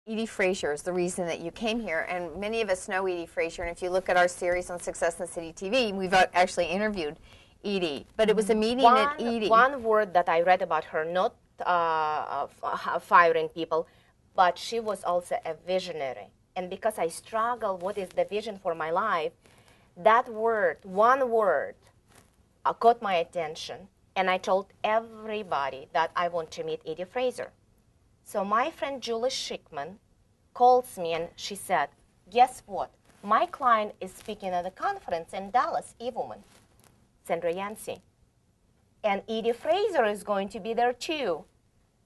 Edie Frazier is the reason that you came here, and many of us know Edie Frazier, and if you look at our series on Success in the City TV, we've actually interviewed Edie, but it was a meeting at Edie. One word that I read about her, not firing people, but she was also a visionary. And because I struggle, what is the vision for my life, that word, one word, caught my attention, and I told everybody that I want to meet Edie Frazier. So my friend Julie Schickman calls me and she said, guess what? My client is speaking at a conference in Dallas, E-Woman, Sandra Yancey. And Edie Frazier is going to be there too.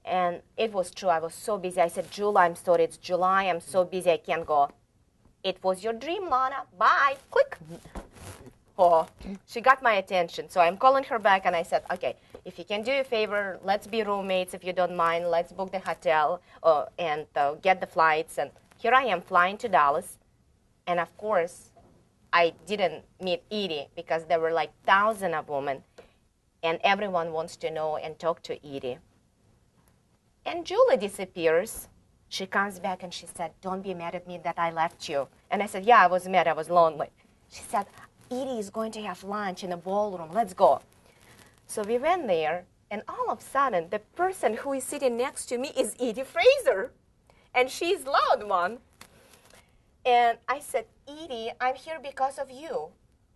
And it was true. I was so busy. I said, Julie, I'm sorry, it's July. I'm so busy, I can't go. It was your dream, Lana. Bye. Click. Oh, she got my attention. So I'm calling her back, and I said, okay, if you can do a favor, let's be roommates if you don't mind. Let's book the hotel and get the flights. And here I am flying to Dallas. And of course, I didn't meet Edie because there were like thousands of women, and everyone wants to know and talk to Edie. And Julie disappears. She comes back and she said, don't be mad at me that I left you. And I said, yeah, I was mad. I was lonely. She said, Edie is going to have lunch in the ballroom. Let's go. So we went there, and all of a sudden, the person who is sitting next to me is Edie Frazier. And she's loud one. And I said, Edie, I'm here because of you.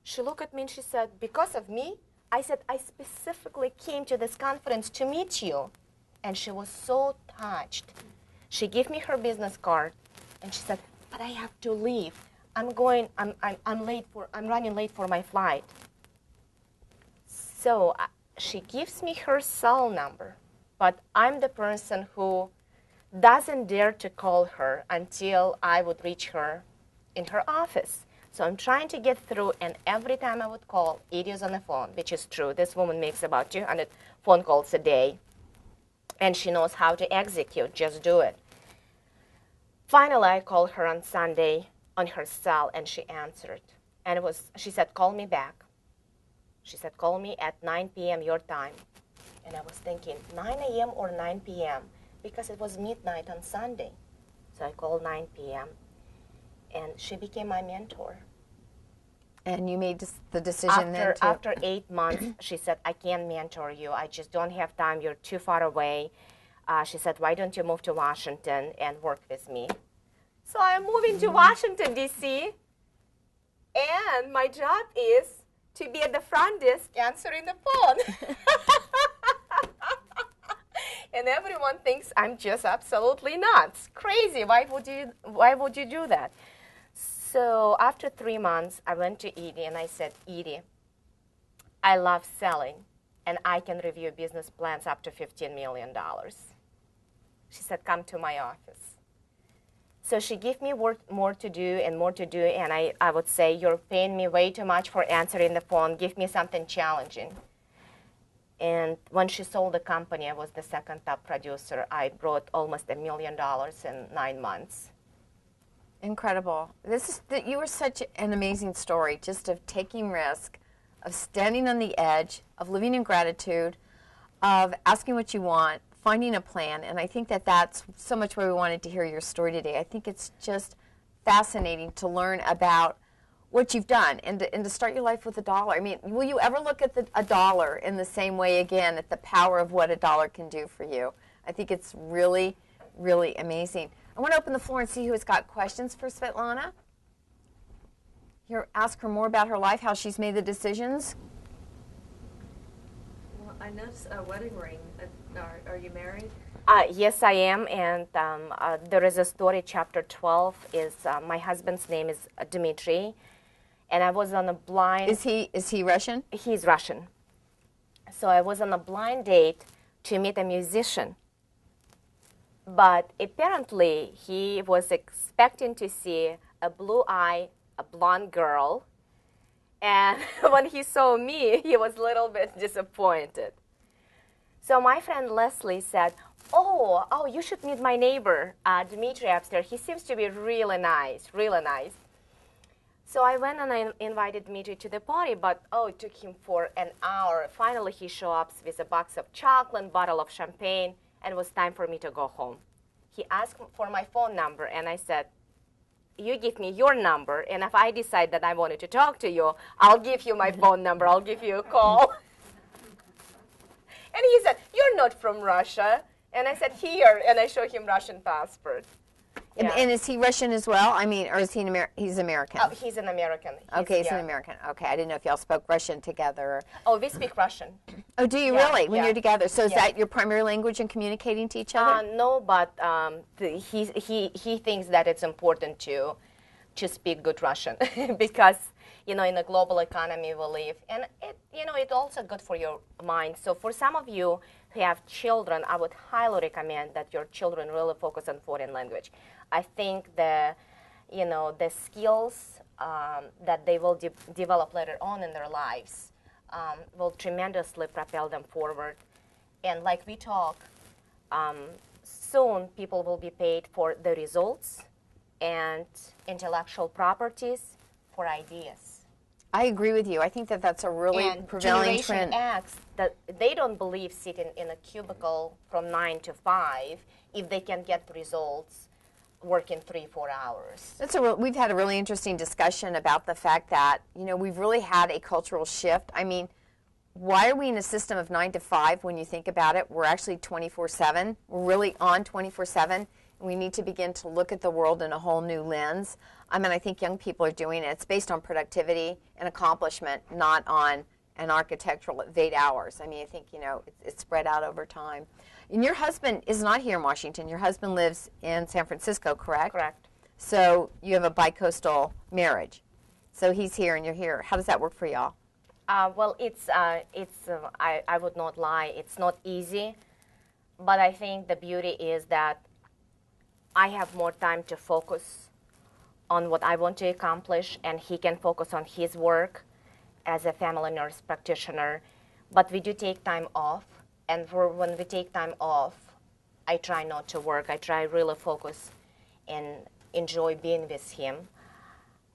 She looked at me and she said, because of me? I said, I specifically came to this conference to meet you. And she was so touched. She gave me her business card, and she said, but I have to leave. I'm running late for my flight. So she gives me her cell number, but I'm the person who doesn't dare to call her until I would reach her in her office. So I'm trying to get through, and every time I would call, Edie is on the phone, which is true. This woman makes about 200 phone calls a day, and she knows how to execute, just do it. Finally, I called her on Sunday on her cell, and she answered. And she said, call me back. She said, call me at 9 p.m. your time. And I was thinking, 9 a.m. or 9 p.m. because it was midnight on Sunday. So I called 9 p.m. and she became my mentor. And you made the decision then to... After 8 months, she said, I can't mentor you. I just don't have time. You're too far away. She said, why don't you move to Washington and work with me? So I'm moving to Washington, D.C., and my job is to be at the front desk answering the phone. And everyone thinks I'm just absolutely nuts, crazy. Why would you do that? So after 3 months, I went to Edie and I said, Edie, I love selling, and I can review business plans up to $15 million. She said, come to my office. So she gave me more to do, and I would say, you're paying me way too much for answering the phone. Give me something challenging. And when she sold the company, I was the second top producer. I brought almost $1 million in 9 months. Incredible. You were such an amazing story, just of taking risk, of standing on the edge, of living in gratitude, of asking what you want, finding a plan, and I think that that's so much why we wanted to hear your story today. I think it's just fascinating to learn about what you've done and to start your life with $1. I mean, will you ever look at a dollar in the same way again, at the power of what $1 can do for you? I think it's really, really amazing. I want to open the floor and see who has got questions for Svetlana. Here, ask her more about her life, how she's made the decisions. Well, I noticed a wedding ring. Are you married? Yes, I am, and there is a story, chapter 12, is my husband's name is Dmitry, and I was on a blind... Is he Russian? He's Russian. So I was on a blind date to meet a musician, but apparently he was expecting to see a blue-eyed, a blonde girl, and when he saw me, he was a little bit disappointed. So my friend Leslie said, oh, you should meet my neighbor, Dmitry upstairs. He seems to be really nice, really nice. So I went and I invited Dmitry to the party, but it took him for an hour. Finally, he showed up with a box of chocolate, bottle of champagne, and it was time for me to go home. he asked for my phone number, and I said, you give me your number, and if I decide that I wanted to talk to you, I'll give you my phone number. I'll give you a call. And he said, you're not from Russia. And I said, here. And I showed him Russian passport. Yeah. And is he Russian as well? I mean, or is he he's American? Oh, he's an American. He's an American. Okay, I didn't know if y'all spoke Russian together. Oh, we speak Russian. Oh, do you really? When you're together? So is that your primary language in communicating to each other? No, but he thinks that it's important to speak good Russian because, in a global economy we live. And, it's also good for your mind. So for some of you who have children, I would highly recommend that your children really focus on foreign language. I think the skills that they will develop later on in their lives will tremendously propel them forward. And like we talk, soon people will be paid for the results and intellectual properties for ideas. I agree with you. I think that that's a really prevailing trend. Generation X, that they don't believe sitting in a cubicle from 9 to 5 if they can get the results working 3-4 hours. We've had a really interesting discussion about the fact that, we've really had a cultural shift. I mean, why are we in a system of 9 to 5 when you think about it? We're actually 24/7. We're really on 24/7. We need to begin to look at the world in a whole new lens. I mean, I think young people are doing it. It's based on productivity and accomplishment, not on an architectural at 8 hours. I mean, I think, it's spread out over time. And your husband is not here in Washington. Your husband lives in San Francisco, correct? Correct. So you have a bicoastal marriage. So he's here and you're here. How does that work for y'all? Well, I would not lie. It's not easy. But I think the beauty is that I have more time to focus on what I want to accomplish, and he can focus on his work as a family nurse practitioner. But we do take time off, and when we take time off, I try not to work. I try really focus and enjoy being with him.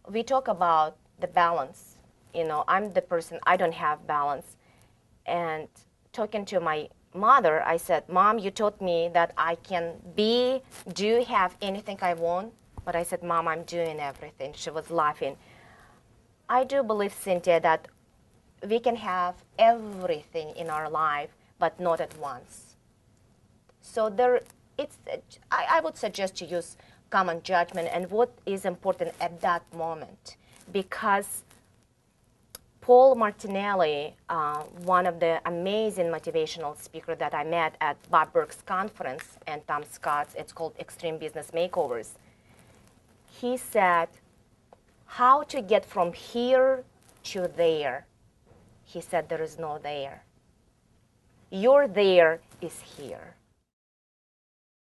We talk about the balance. I'm the person, I don't have balance. And talking to my mother, I said, Mom, you taught me that I can do have anything I want. But I said, Mom, I'm doing everything. She was laughing. I do believe, Cynthia, that we can have everything in our life, but not at once. So I would suggest to use common judgment and what is important at that moment. Because Paul Martinelli, one of the amazing motivational speakers that I met at Bob Burke's conference and Tom Scott's, it's called Extreme Business Makeovers, he said, how to get from here to there. He said, there is no there. Your there is here.